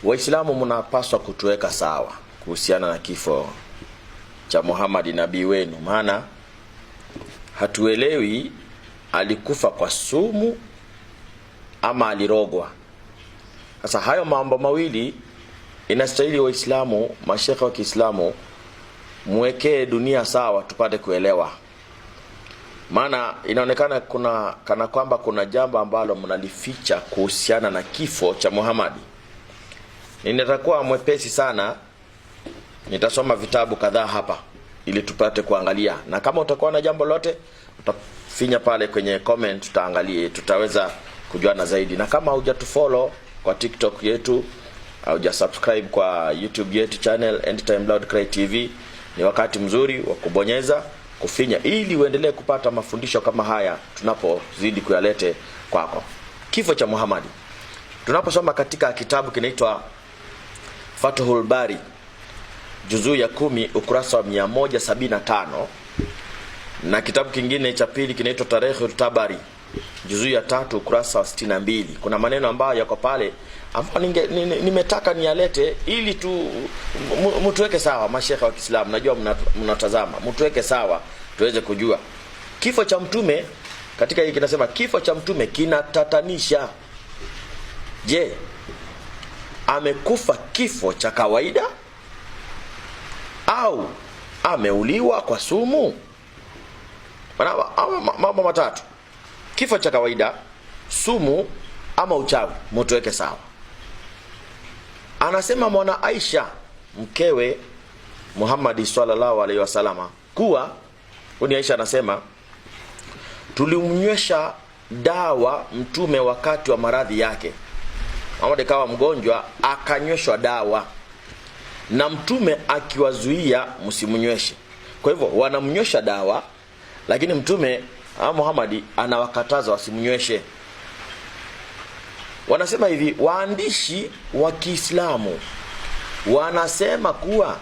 Waislamu mnapaswa kutuweka sawa kuhusiana na kifo cha Muhammad nabii wenu, maana hatuelewi alikufa kwa sumu ama alirogwa. Sasa hayo mambo mawili inastahili Waislamu, mashekhe wa Kiislamu muwekee dunia sawa tupate kuelewa. Maana inaonekana kana kwamba kuna jambo ambalo mnalificha kuhusiana na kifo cha Muhammad. Nitakuwa mwepesi sana, nitasoma vitabu kadhaa hapa ili tupate kuangalia, na kama utakuwa na jambo lote utafinya pale kwenye comment, tutaangalia, tutaweza kujuana zaidi. Na kama hujatufollow kwa TikTok yetu au hujasubscribe kwa YouTube yetu channel Anytime Loud Cry TV, ni wakati mzuri wa kubonyeza kufinya ili uendelee kupata mafundisho kama haya tunapozidi kuyalete kwako. Kifo cha Muhammad tunaposoma katika kitabu kinaitwa Fathul Bari juzuu ya 10 ukurasa wa 175, na kitabu kingine cha pili kinaitwa Tarikhut Tabari juzuu ya 3 ukurasa wa 62. Kuna maneno ambayo yako pale ambapo nimetaka niyalete ili mtuweke sawa, mashekhe wa Kiislamu. Najua mnatazama, mtuweke sawa tuweze kujua kifo cha mtume. Katika hii kinasema kifo cha mtume kinatatanisha. Je, amekufa kifo cha kawaida au ameuliwa kwa sumu? Mambo matatu: kifo cha kawaida, sumu ama uchawi. Mtuweke sawa. Anasema mwana Aisha mkewe Muhammad sallallahu alaihi wasallam kuwa Aisha anasema tulimnywesha dawa mtume wakati wa maradhi yake. Muhammad kawa mgonjwa, akanyweshwa dawa na mtume akiwazuia msimnyweshe. Kwa hivyo wanamnywesha dawa, lakini mtume Muhammad anawakataza wasimnyweshe. Wanasema hivi waandishi wa Kiislamu, wanasema kuwa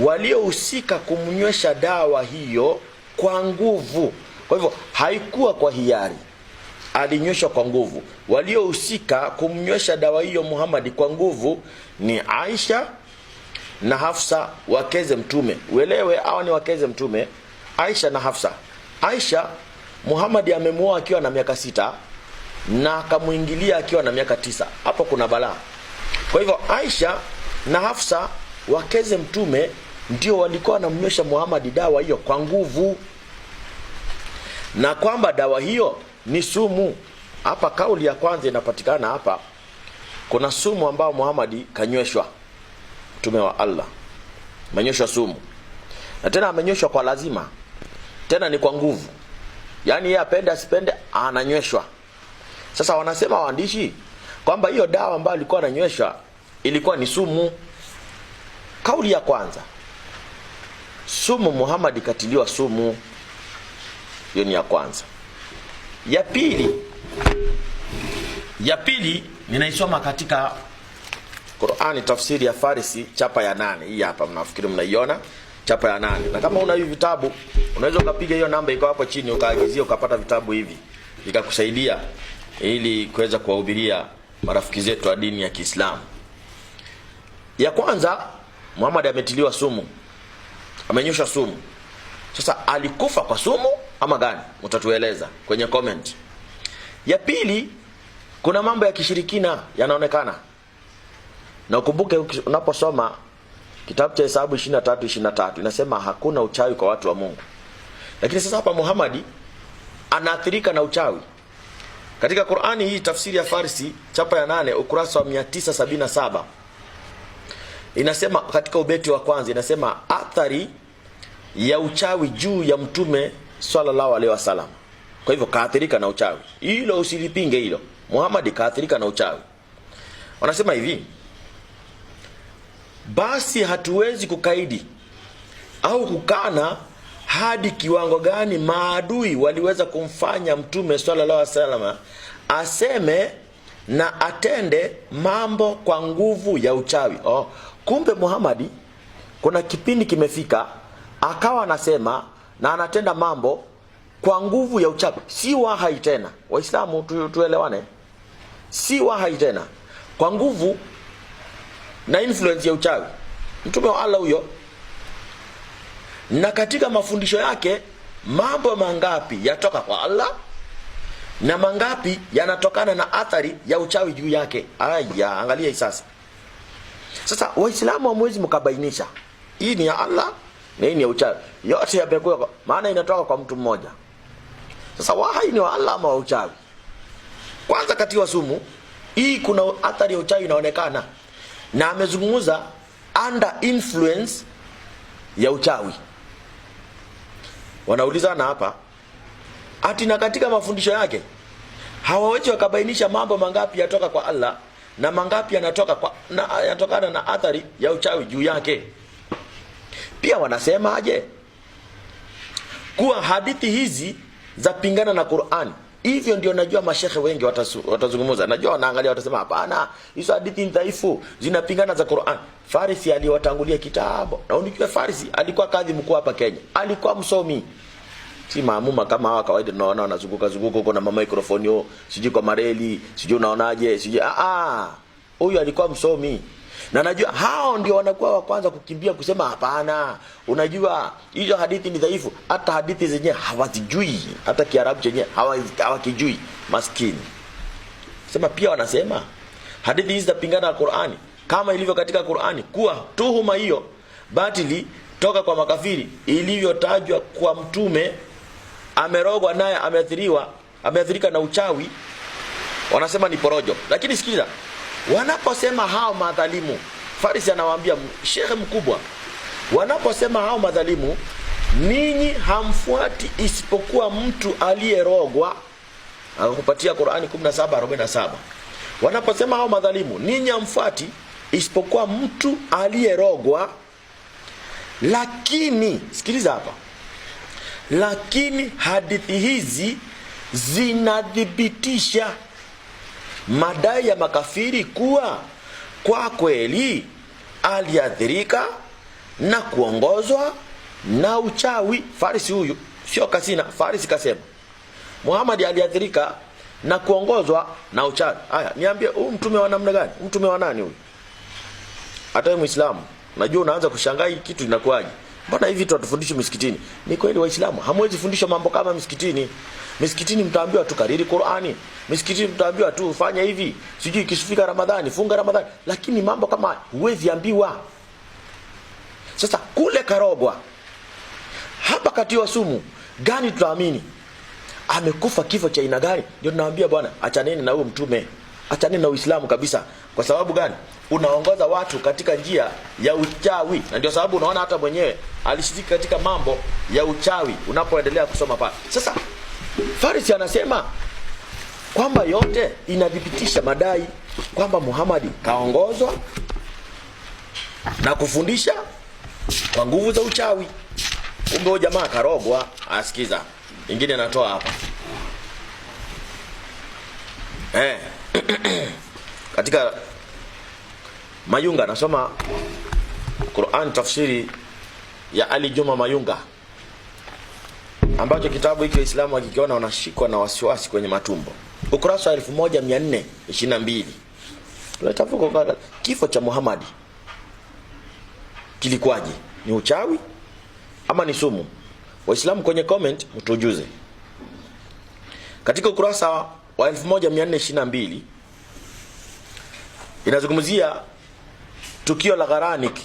waliohusika kumnywesha dawa hiyo kwa nguvu. Kwa hivyo haikuwa kwa hiari, alinyweshwa kwa nguvu. Waliohusika kumnywesha dawa hiyo Muhammad kwa nguvu ni Aisha na Hafsa, wakeze mtume. Uelewe hao ni wakeze mtume, Aisha na Hafsa. Aisha Muhammad amemuoa akiwa na miaka 6 na akamuingilia akiwa na miaka 9. Hapo kuna balaa. Kwa hivyo Aisha na Hafsa, wakeze mtume, ndio walikuwa wanamnywesha Muhammad dawa hiyo kwa nguvu, na kwamba dawa hiyo ni sumu. Hapa kauli ya kwanza inapatikana hapa. Kuna sumu ambao Muhammad kanyweshwa, mtume wa Allah amenyweshwa sumu, na tena amenyweshwa kwa lazima, tena ni kwa nguvu. Yaani yeye apende asipende ananyweshwa. Sasa wanasema waandishi kwamba hiyo dawa ambayo alikuwa ananyweshwa ilikuwa ni sumu. Kauli ya kwanza, sumu, Muhammad katiliwa sumu. Hiyo ni ya kwanza. Ya pili ninaisoma katika Qur'ani, tafsiri ya Farisi chapa ya 8. Hii hapa mnafikiri mnaiona chapa ya 8. Na kama una hivi vitabu unaweza ukapiga hiyo namba iko hapo chini ukaagizia ukapata vitabu hivi vikakusaidia ili kuweza kuwahubiria marafiki zetu wa dini ya Kiislamu. Ya kwanza, Muhammad ametiliwa sumu, amenyeshwa sumu. Sasa alikufa kwa sumu ama gani? Mtatueleza kwenye comment. Ya pili, kuna mambo ya kishirikina yanaonekana. Na ukumbuke unaposoma kitabu cha Hesabu 23:23 inasema hakuna uchawi kwa watu wa Mungu. Lakini sasa hapa Muhammad anaathirika na uchawi. Katika Qur'ani hii tafsiri ya Farsi chapa ya 8 ukurasa wa 977 inasema katika ubeti wa kwanza inasema athari ya uchawi juu ya mtume sallallahu alaihi wasallam. Kwa hivyo kaathirika na uchawi. Hilo usilipinge hilo. Muhammad kaathirika na uchawi. Wanasema hivi: basi hatuwezi kukaidi au kukana hadi kiwango gani maadui waliweza kumfanya mtume sallallahu alaihi wasallam aseme na atende mambo kwa nguvu ya uchawi. Kumbe Muhammad kuna kipindi kimefika akawa anasema na anatenda mambo kwa nguvu ya uchawi. Si wahai tena. Waislamu tuelewane. Si wahai tena. Kwa nguvu na influence ya uchawi. Mtume wa Allah huyo. Na katika mafundisho yake mambo mangapi yatoka kwa Allah na mangapi yanatokana na athari ya uchawi juu yake? Aya, angalia sasa. Sasa Waislamu hamwezi mkabainisha hii ni ya Allah na hii ni ya uchawi. Yote yamekuwa maana inatoka kwa mtu mmoja. Sasa wahai ni wa Allah ama wa uchawi? Kwanza katiwa sumu, hii kuna athari ya uchawi inaonekana. Na amezungumza under influence ya uchawi. Wanaulizana hapa ati na katika mafundisho yake hawawezi wakabainisha mambo mangapi yatoka kwa Allah na mangapi yanatokana na athari ya uchawi juu yake. Pia wanasema aje kuwa hadithi hizi za pingana na Qur'an. Hivyo ndio najua mashehe wengi watazungumza. Najua wanaangalia watasema hapana, hizo hadithi ni dhaifu, zinapingana za Qur'an. Farisi aliwatangulia kitabu. Na unijua Farisi alikuwa kadhi mkuu hapa Kenya. Alikuwa msomi. Si maamuma kama hawa kawaida tunaona wanazunguka huko na microphone yo, sijui kwa mareli, sijui unaonaje, sijui huyu alikuwa msomi. Na najua hao ndio wanakuwa wa kwanza kukimbia kusema hapana. Unajua hizo hadithi ni dhaifu, hata hadithi zenyewe hawazijui, hata Kiarabu chenyewe hawakijui, maskini. Sema pia wanasema hadithi hizi zinapingana na Qur'ani kama ilivyo katika Qur'ani kuwa tuhuma hiyo batili toka kwa makafiri ilivyotajwa kwa mtume amerogwa naye ameathirika na uchawi, wanasema ni porojo. Lakini sikiza, wanaposema hao madhalimu, Farisi anawaambia shekhe mkubwa, wanaposema hao madhalimu, ninyi hamfuati isipokuwa mtu aliyerogwa. Akakupatia Qur'ani 17:47. Wanaposema hao madhalimu, ninyi hamfuati isipokuwa mtu aliyerogwa. Lakini sikiliza hapa, lakini hadithi hizi zinadhibitisha madai ya makafiri kuwa kwa kweli aliathirika na kuongozwa na uchawi. Farisi huyu sio kasina, Farisi kasema Muhammad aliathirika na kuongozwa na uchawi. Haya, niambie huyu mtume wa namna gani? Mtume wa nani huyu? Hata Muislamu najua unaanza kushangaa hii kitu inakuaje. Mbona hivi vitu watufundishwe misikitini? Ni kweli Waislamu hamwezi fundishwa mambo kama misikitini. Misikitini mtaambiwa tu kariri Qur'ani. Misikitini mtaambiwa tu fanya hivi. Sijui ikifika Ramadhani, funga Ramadhani. Lakini mambo kama huwezi ambiwa. Sasa kule karogwa, hapa katiwa sumu, gani tutaamini? Amekufa kifo cha aina gani? Ndio tunawaambia bwana, achaneni na huyo mtume. Achaneni na Uislamu kabisa. Kwa sababu gani? Unaongoza watu katika njia ya uchawi. Na ndio sababu unaona hata mwenyewe alishiriki katika mambo ya uchawi unapoendelea kusoma pale. Sasa Farisi anasema kwamba yote inadhibitisha madai kwamba Muhammad kaongozwa na kufundisha kwa nguvu za uchawi. Kumbe huyo jamaa karogwa. Asikiza. Ingine natoa hapa. Katika Mayunga nasoma Qur'an tafsiri ya Ali Juma Mayunga, ambacho kitabu hiki Waislamu wakikiona wanashikwa na wasiwasi kwenye matumbo. Ukurasa 1422. Tunatafuta kifo cha Muhammad kilikuwaje? Ni uchawi ama ni sumu? Waislamu kwenye comment mtujuze. Katika ukurasa wa 1422 inazungumzia tukio la Gharanik.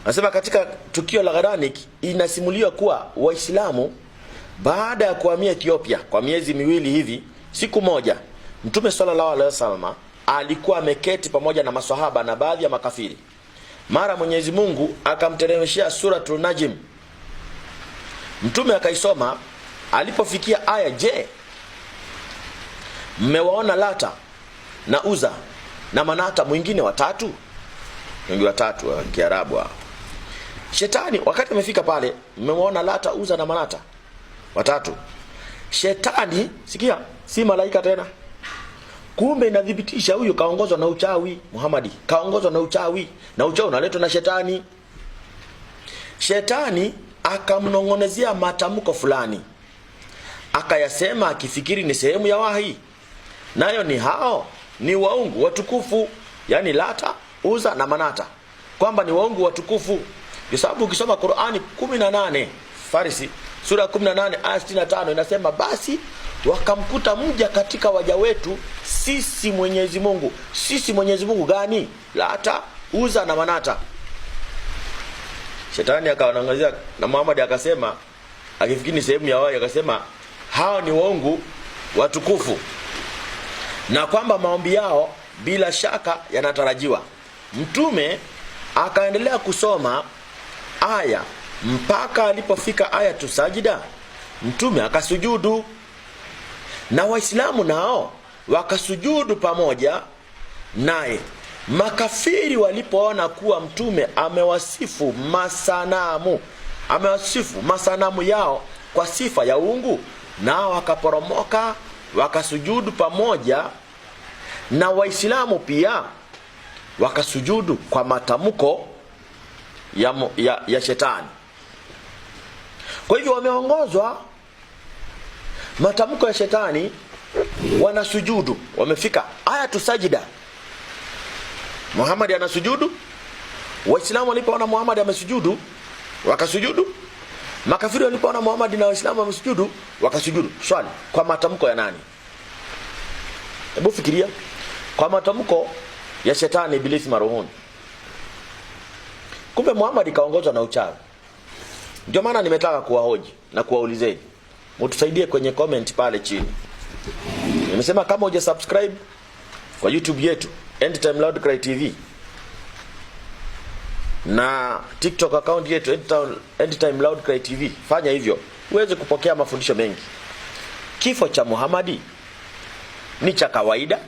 Anasema katika tukio la Gharanik inasimuliwa kuwa Waislamu baada ya kuhamia Ethiopia kwa miezi miwili hivi, siku moja Mtume sallallahu alaihi wasallam alikuwa ameketi pamoja na maswahaba na baadhi ya makafiri. Mara Mwenyezi Mungu akamteremshia suratul Najm. Mtume akaisoma, alipofikia aya, je, mmewaona Lata na Uza na Manata mwingine watatu? Wengi watatu wa Kiarabu. Shetani wakati amefika pale, mmewaona Lata, Uza na Manata watatu. Shetani, sikia, si malaika tena. Kumbe inadhibitisha huyu kaongozwa na uchawi. Muhammad kaongozwa na uchawi, na uchawi unaletwa na shetani. Shetani akamnongonezea matamko fulani, akayasema akifikiri ni sehemu ya wahi, nayo ni hao ni waungu watukufu, yani Lata, Uza na Manata kwamba ni waungu watukufu. Kwa sababu ukisoma Qur'ani 18 Farisi sura 18 aya 65 inasema basi wakamkuta mja katika waja wetu sisi Mwenyezi Mungu. Sisi Mwenyezi Mungu gani? Lata, Uza na Manata. Shetani akaangalia na Muhammad akasema, akifikiri sehemu ya wao, akasema hao ni waungu watukufu na kwamba maombi yao bila shaka yanatarajiwa. Mtume akaendelea kusoma aya mpaka alipofika aya tusajida. Mtume akasujudu na Waislamu nao wakasujudu pamoja naye. Makafiri walipoona kuwa Mtume amewasifu masanamu yao kwa sifa ya uungu, nao wakaporomoka wakasujudu pamoja na Waislamu pia wakasujudu kwa matamko ya shetani. Kwa hivyo wameongozwa matamko ya shetani, wanasujudu, wamefika aya tusajida. Muhammad anasujudu, Waislamu walipoona Muhammad amesujudu wakasujudu, makafiri walipoona Muhammad na Waislamu wamesujudu wakasujudu. Swali, kwa matamko ya nani? Hebu fikiria, kwa matamko ya shetani ibilisi marohoni. Kumbe Muhammad kaongozwa na uchawi. Ndio maana nimetaka kuwahoji na kuwaulizeni. Mtusaidie kwenye comment pale chini. Nimesema kama huja subscribe kwa YouTube yetu End Time Loud Cry TV na TikTok account yetu End Time Loud Cry TV, fanya hivyo uweze kupokea mafundisho mengi. Kifo cha Muhammad ni cha kawaida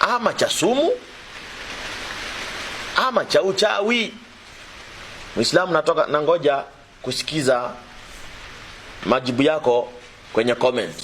ama cha sumu ama cha uchawi? Muislamu natoka na ngoja kusikiza majibu yako kwenye comment.